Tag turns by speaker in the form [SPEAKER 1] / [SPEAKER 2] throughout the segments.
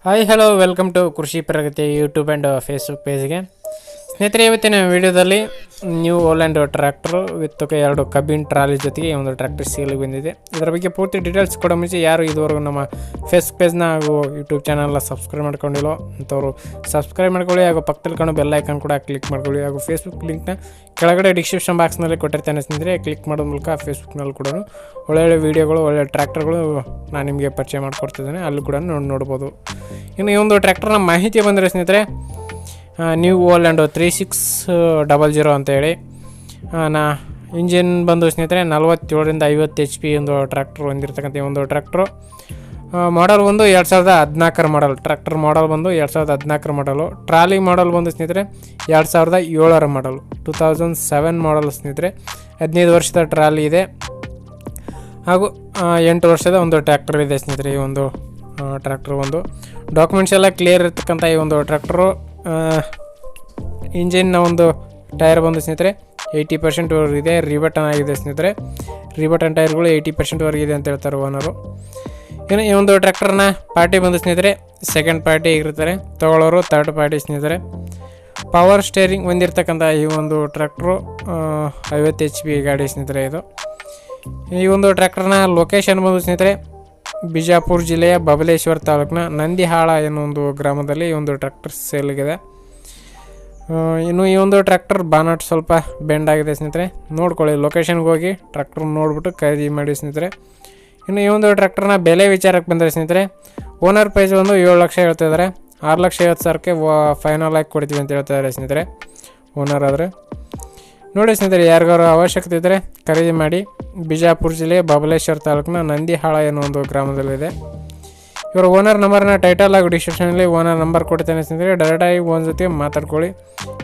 [SPEAKER 1] Hi hello welcome to ಕೃಷಿ ಪ್ರಗತಿ YouTube and Facebook ಪೇಜ್ಗೆ. ಸ್ನೇಹಿತರೆ, ಇವತ್ತಿನ ವಿಡಿಯೋದಲ್ಲಿ ನ್ಯೂ ಹೋಲ್ಯಾಂಡ್ ಟ್ರ್ಯಾಕ್ಟರು ವಿತ್ 2 ಕಬ್ಬಿನ ಟ್ರಾಲಿ ಜೊತೆಗೆ ಒಂದು ಟ್ರ್ಯಾಕ್ಟರ್ ಸೇಲಿಗೆ ಬಂದಿದೆ. ಇದರ ಬಗ್ಗೆ ಪೂರ್ತಿ ಡೀಟೇಲ್ಸ್ ಕೊಡೋ ಮುಂಚೆ ಯಾರು ಇದುವರೆಗೂ ನಮ್ಮ ಫೇಸ್ಬುಕ್ ಪೇಜ್ನ ಹಾಗೂ ಯೂಟ್ಯೂಬ್ ಚಾನಲ್ನ ಸಬ್ಸ್ಕ್ರೈಬ್ ಮಾಡ್ಕೊಂಡಿಲ್ಲೋ ಅಂಥವ್ರು ಸಬ್ಸ್ಕ್ರೈಬ್ ಮಾಡ್ಕೊಳ್ಳಿ, ಹಾಗೂ ಪಕ್ಕದಲ್ಲಿ ಕಾಣೋ ಬೆಲ್ ಐಕಾನ್ ಕೂಡ ಕ್ಲಿಕ್ ಮಾಡ್ಕೊಳ್ಳಿ. ಹಾಗೂ ಫೇಸ್ಬುಕ್ ಲಿಂಕ್ನ ಕೆಳಗಡೆ ಡಿಸ್ಕ್ರಿಪ್ಷನ್ ಬಾಕ್ಸ್ನಲ್ಲಿ ಕೊಟ್ಟಿರ್ತೇನೆ ಸ್ನೇಹಿತರೆ. ಕ್ಲಿಕ್ ಮಾಡೋದ್ರ ಮೂಲಕ ಫೇಸ್ಬುಕ್ನಲ್ಲಿ ಕೂಡ ಒಳ್ಳೊಳ್ಳೆ ವೀಡಿಯೋಗಳು, ಒಳ್ಳೆ ಟ್ರ್ಯಾಕ್ಟರ್ಗಳು ನಾನು ನಿಮಗೆ ಪರಿಚಯ ಮಾಡಿಕೊಡ್ತಿದ್ದೇನೆ, ಅಲ್ಲೂ ಕೂಡ ನೋಡ್ಬೋದು. ಇನ್ನು ಈ ಒಂದು ಟ್ರ್ಯಾಕ್ಟರ್ನ ಮಾಹಿತಿ ಬಂದರೆ ಸ್ನೇಹಿತರೆ, ನ್ಯೂ ಹೋಲ್ಯಾಂಡ್ 3600 ಅಂತ ಹೇಳಿ ಇಂಜಿನ್ ಬಂದು ಸ್ನೇಹಿತರೆ 47ರಿಂದ 50 HP ಒಂದು ಟ್ರ್ಯಾಕ್ಟರ್ ಹೊಂದಿರತಕ್ಕಂಥ ಒಂದು ಟ್ರ್ಯಾಕ್ಟ್ರು. ಮಾಡಲ್ ಬಂದು 2014 ಮಾಡಲ್. ಟ್ರ್ಯಾಕ್ಟರ್ ಮಾಡಲ್ ಬಂದು 2014 ಮಾಡಲು. ಟ್ರಾಲಿ ಮಾಡಲ್ ಬಂದು ಸ್ನೇಹಿತರೆ 2007 ಮಾಡಲು, 2007 ಮಾಡಲ್ ಸ್ನೇಹಿತರೆ. 15 ವರ್ಷದ ಟ್ರಾಲಿ ಇದೆ, ಹಾಗೂ 8 ವರ್ಷದ ಒಂದು ಟ್ರ್ಯಾಕ್ಟರ್ ಇದೆ ಸ್ನೇಹಿತರೆ. ಈ ಒಂದು ಟ್ರ್ಯಾಕ್ಟರ್ ಒಂದು ಡಾಕ್ಯುಮೆಂಟ್ಸ್ ಎಲ್ಲ ಕ್ಲಿಯರ್ ಇರ್ತಕ್ಕಂಥ ಈ ಒಂದು ಟ್ರ್ಯಾಕ್ಟರು. ಇಂಜಿನ್ನ ಒಂದು ಟೈರ್ ಬಂದು ಸ್ನೇಹಿತರೆ 80% ಇದೆ, ರಿಬಟನ್ ಆಗಿದೆ ಸ್ನೇಹಿತರೆ. ರಿಬಟನ್ ಟೈರ್ಗಳು 80% ಇದೆ ಅಂತ ಹೇಳ್ತಾರೆ ಓನರು. ಇನ್ನು ಈ ಒಂದು ಟ್ರ್ಯಾಕ್ಟರ್ನ ಪಾರ್ಟಿ ಬಂದು ಸ್ನೇಹಿತರೆ ಸೆಕೆಂಡ್ ಪಾರ್ಟಿ ಇರ್ತಾರೆ, ತಗೊಳ್ಳೋರು ಥರ್ಡ್ ಪಾರ್ಟಿ ಸ್ನೇಹಿತರೆ. ಪವರ್ ಸ್ಟೇರಿಂಗ್ ಹೊಂದಿರತಕ್ಕಂಥ ಈ ಒಂದು ಟ್ರ್ಯಾಕ್ಟ್ರು 50 HP ಗಾಡಿ ಸ್ನೇಹಿತರೆ ಇದು. ಈ ಒಂದು ಟ್ರ್ಯಾಕ್ಟರ್ನ ಲೊಕೇಶನ್ ಬಂದು ಸ್ನೇಹಿತರೆ ಬಿಜಾಪುರ ಜಿಲ್ಲೆಯ ಬಬಲೇಶ್ವರ ತಾಲೂಕಿನ ನಂದಿಹಾಳ ಎನ್ನುವ ಒಂದು ಗ್ರಾಮದಲ್ಲಿ ಈ ಒಂದು ಟ್ರ್ಯಾಕ್ಟರ್ ಸೇಲ್ಗಿದೆ. ಇನ್ನು ಈ ಒಂದು ಟ್ರ್ಯಾಕ್ಟರ್ ಬಾನಟ್ ಸ್ವಲ್ಪ ಬೆಂಡ್ ಆಗಿದೆ ಸ್ನೇಹಿತರೆ, ನೋಡ್ಕೊಳ್ಳಿ. ಲೊಕೇಶನ್ಗೆ ಹೋಗಿ ಟ್ರ್ಯಾಕ್ಟರ್ ನೋಡಿಬಿಟ್ಟು ಖರೀದಿ ಮಾಡಿ ಸ್ನೇಹಿತರೆ. ಇನ್ನು ಈ ಒಂದು ಟ್ರ್ಯಾಕ್ಟರ್ನ ಬೆಲೆ ವಿಚಾರಕ್ಕೆ ಬಂದರೆ ಸ್ನೇಹಿತರೆ, ಓನರ್ ಪ್ರೈಸ್ ಒಂದು 7 ಲಕ್ಷ ಹೇಳ್ತಾಯಿದ್ದಾರೆ. 6,50,000ಕ್ಕೆ ಫೈನಲ್ ಆಗಿ ಕೊಡ್ತೀವಿ ಅಂತ ಹೇಳ್ತಾಯಿದ್ದಾರೆ ಸ್ನೇಹಿತರೆ ಓನರ್ ಆದರೆ. ನೋಡಿ ಸ್ನೇಹಿತರೆ, ಯಾರಿಗಾರು ಅವಶ್ಯಕತೆ ಇದ್ದರೆ ಖರೀದಿ ಮಾಡಿ. ಬಿಜಾಪುರ ಜಿಲ್ಲೆ ಬಬಲೇಶ್ವರ ತಾಲೂಕಿನ ನಂದಿಹಾಳ ಎನ್ನುವ ಒಂದು ಗ್ರಾಮದಲ್ಲಿದೆ. ಇವರ ಓನರ್ ನಂಬರ್ನ ಟೈಟಲ್ ಹಾಗೂ ಡಿಸ್ಕ್ರಿಪ್ಷನಲ್ಲಿ ಓನರ್ ನಂಬರ್ ಕೊಡ್ತೇನೆ ಸ್ನೇಹಿತರೆ. ಡೈರೆಕ್ಟಾಗಿ ಓನ್ ಜೊತೆ ಮಾತಾಡ್ಕೊಳ್ಳಿ,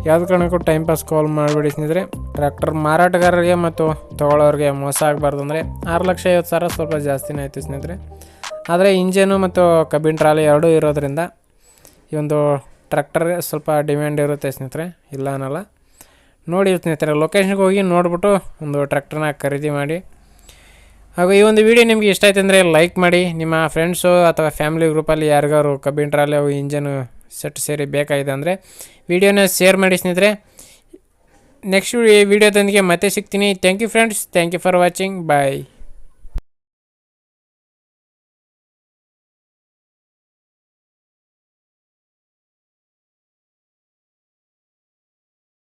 [SPEAKER 1] ಯಾವ್ದು ಕಾರಣಕ್ಕೂ ಟೈಮ್ ಪಾಸ್ ಕಾಲ್ ಮಾಡಬೇಡಿ ಸ್ನೇಹಿತರೆ. ಟ್ರ್ಯಾಕ್ಟರ್ ಮಾರಾಟಗಾರರಿಗೆ ಮತ್ತು ತೊಗೊಳ್ಳೋರಿಗೆ ಮೋಸ ಆಗಬಾರ್ದು. ಅಂದರೆ 6,50,000 ಸ್ವಲ್ಪ ಜಾಸ್ತಿನೇ ಆಯಿತು ಸ್ನೇಹಿತರೆ. ಆದರೆ ಇಂಜನು ಮತ್ತು ಕಬ್ಬಿನ ಟ್ರಾಲಿ ಎರಡೂ ಇರೋದ್ರಿಂದ ಈ ಒಂದು ಟ್ರ್ಯಾಕ್ಟರ್ಗೆ ಸ್ವಲ್ಪ ಡಿಮ್ಯಾಂಡ್ ಇರುತ್ತೆ ಸ್ನೇಹಿತರೆ, ಇಲ್ಲ ಅನ್ನಲ್ಲ. ನೋಡಿ ಸ್ನೇಹಿತರೆ, ಲೊಕೇಶನ್ಗೆ ಹೋಗಿ ನೋಡಿಬಿಟ್ಟು ಒಂದು ಟ್ರ್ಯಾಕ್ಟರ್ನ ಖರೀದಿ ಮಾಡಿ. ಹಾಗೂ ಈ ಒಂದು ವಿಡಿಯೋ ನಿಮಗೆ ಇಷ್ಟ ಆಯ್ತು ಅಂದರೆ ಲೈಕ್ ಮಾಡಿ. ನಿಮ್ಮ ಫ್ರೆಂಡ್ಸು ಅಥವಾ ಫ್ಯಾಮಿಲಿ ಗ್ರೂಪಲ್ಲಿ ಯಾರಿಗಾರು ಕಬ್ಬಿನ ಟ್ರಾಲಿ ಹಾಗೂ ಇಂಜನು ಸೆಟ್ ಸೇರಿ ಬೇಕಾಗಿದೆ ಅಂದರೆ ವಿಡಿಯೋನ ಶೇರ್ ಮಾಡಿ ಸ್ನೇಹಿತರೆ. ನೆಕ್ಸ್ಟ್ ವಿಡಿಯೋದೊಂದಿಗೆ ಮತ್ತೆ ಸಿಗ್ತೀನಿ. Thank you friends, thank you for watching, bye.